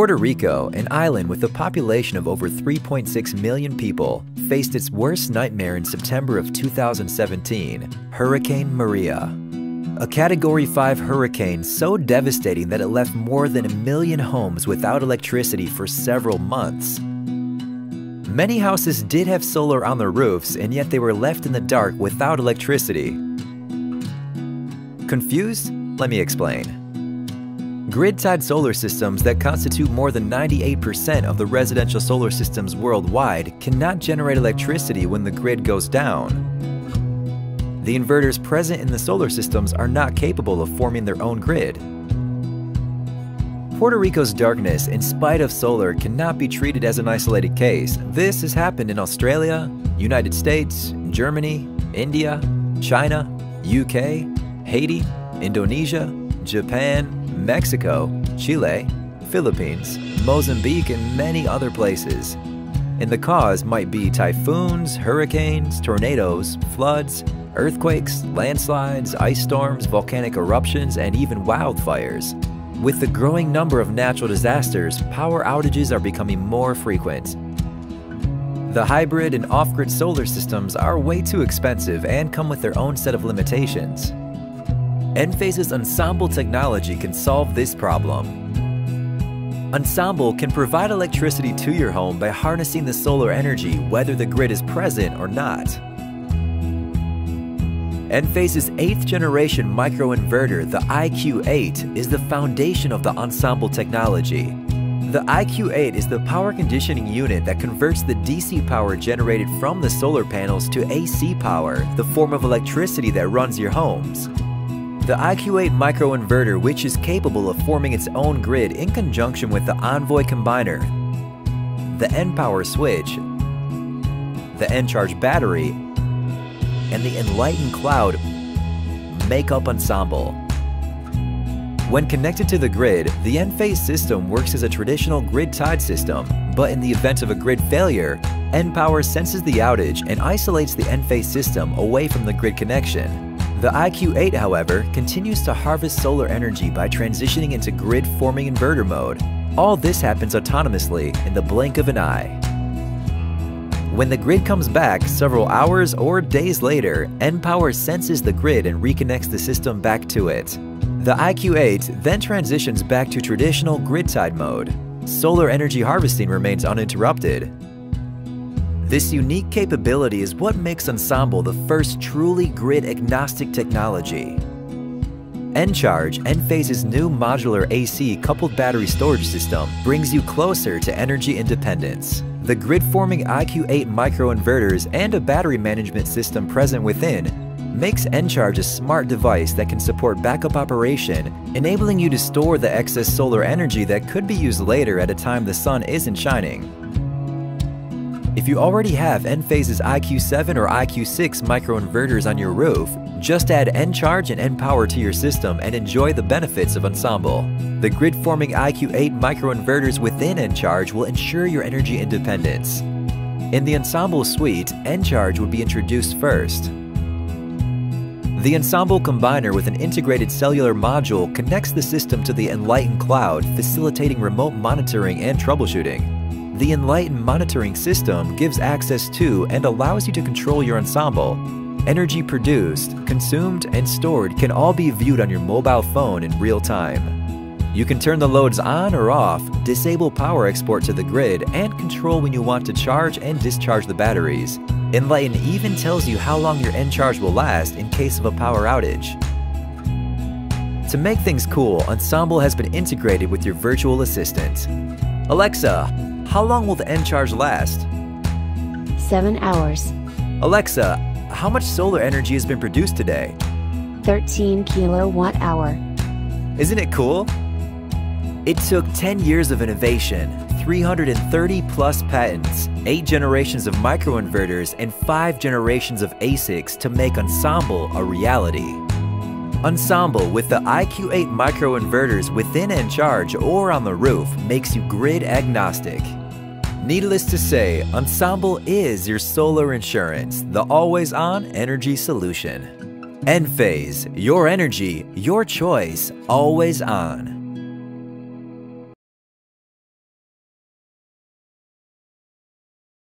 Puerto Rico, an island with a population of over 3.6 million people, faced its worst nightmare in September of 2017, Hurricane Maria. A Category 5 hurricane so devastating that it left more than 1 million homes without electricity for several months. Many houses did have solar on their roofs, and yet they were left in the dark without electricity. Confused? Let me explain. Grid-tied solar systems that constitute more than 98% of the residential solar systems worldwide cannot generate electricity when the grid goes down. The inverters present in the solar systems are not capable of forming their own grid. Puerto Rico's darkness, in spite of solar, cannot be treated as an isolated case. This has happened in Australia, United States, Germany, India, China, UK, Haiti, Indonesia, Japan, Mexico, Chile, Philippines, Mozambique, and many other places. And the cause might be typhoons, hurricanes, tornadoes, floods, earthquakes, landslides, ice storms, volcanic eruptions, and even wildfires. With the growing number of natural disasters, power outages are becoming more frequent. The hybrid and off-grid solar systems are way too expensive and come with their own set of limitations. Enphase's Ensemble technology can solve this problem. Ensemble can provide electricity to your home by harnessing the solar energy whether the grid is present or not. Enphase's 8th generation microinverter, the IQ8, is the foundation of the Ensemble technology. The IQ8 is the power conditioning unit that converts the DC power generated from the solar panels to AC power, the form of electricity that runs your homes. The IQ8 microinverter, which is capable of forming its own grid in conjunction with the Envoy combiner, the N-Power switch, the N-Charge battery, and the Enlighten cloud, make up Ensemble. When connected to the grid, the Enphase system works as a traditional grid-tied system, but in the event of a grid failure, N-Power senses the outage and isolates the Enphase system away from the grid connection. The IQ8, however, continues to harvest solar energy by transitioning into grid-forming inverter mode. All this happens autonomously in the blink of an eye. When the grid comes back several hours or days later, N-Power senses the grid and reconnects the system back to it. The IQ8 then transitions back to traditional grid-tied mode. Solar energy harvesting remains uninterrupted. This unique capability is what makes Ensemble the first truly grid-agnostic technology. N-Charge, Enphase's new modular AC coupled battery storage system, brings you closer to energy independence. The grid-forming IQ8 microinverters and a battery management system present within makes N-Charge a smart device that can support backup operation, enabling you to store the excess solar energy that could be used later at a time the sun isn't shining. If you already have Enphase's IQ7 or IQ6 microinverters on your roof, just add N-Charge and N-Power to your system and enjoy the benefits of Ensemble. The grid-forming IQ8 microinverters within N-Charge will ensure your energy independence. In the Ensemble suite, N-Charge would be introduced first. The Ensemble combiner with an integrated cellular module connects the system to the Enlighten cloud, facilitating remote monitoring and troubleshooting. The Enlighten monitoring system gives access to and allows you to control your Ensemble. Energy produced, consumed, and stored can all be viewed on your mobile phone in real time. You can turn the loads on or off, disable power export to the grid, and control when you want to charge and discharge the batteries. Enlighten even tells you how long your N-Charge will last in case of a power outage. To make things cool, Ensemble has been integrated with your virtual assistant. Alexa, how long will the N-Charge last? 7 hours. Alexa, how much solar energy has been produced today? 13 kilowatt-hour. Isn't it cool? It took 10 years of innovation, 330 plus patents, 8 generations of microinverters, and 5 generations of ASICs to make Ensemble a reality. Ensemble with the IQ8 microinverters within N-Charge or on the roof makes you grid agnostic. Needless to say, Ensemble is your solar insurance, the always-on energy solution. Enphase, your energy, your choice, always on.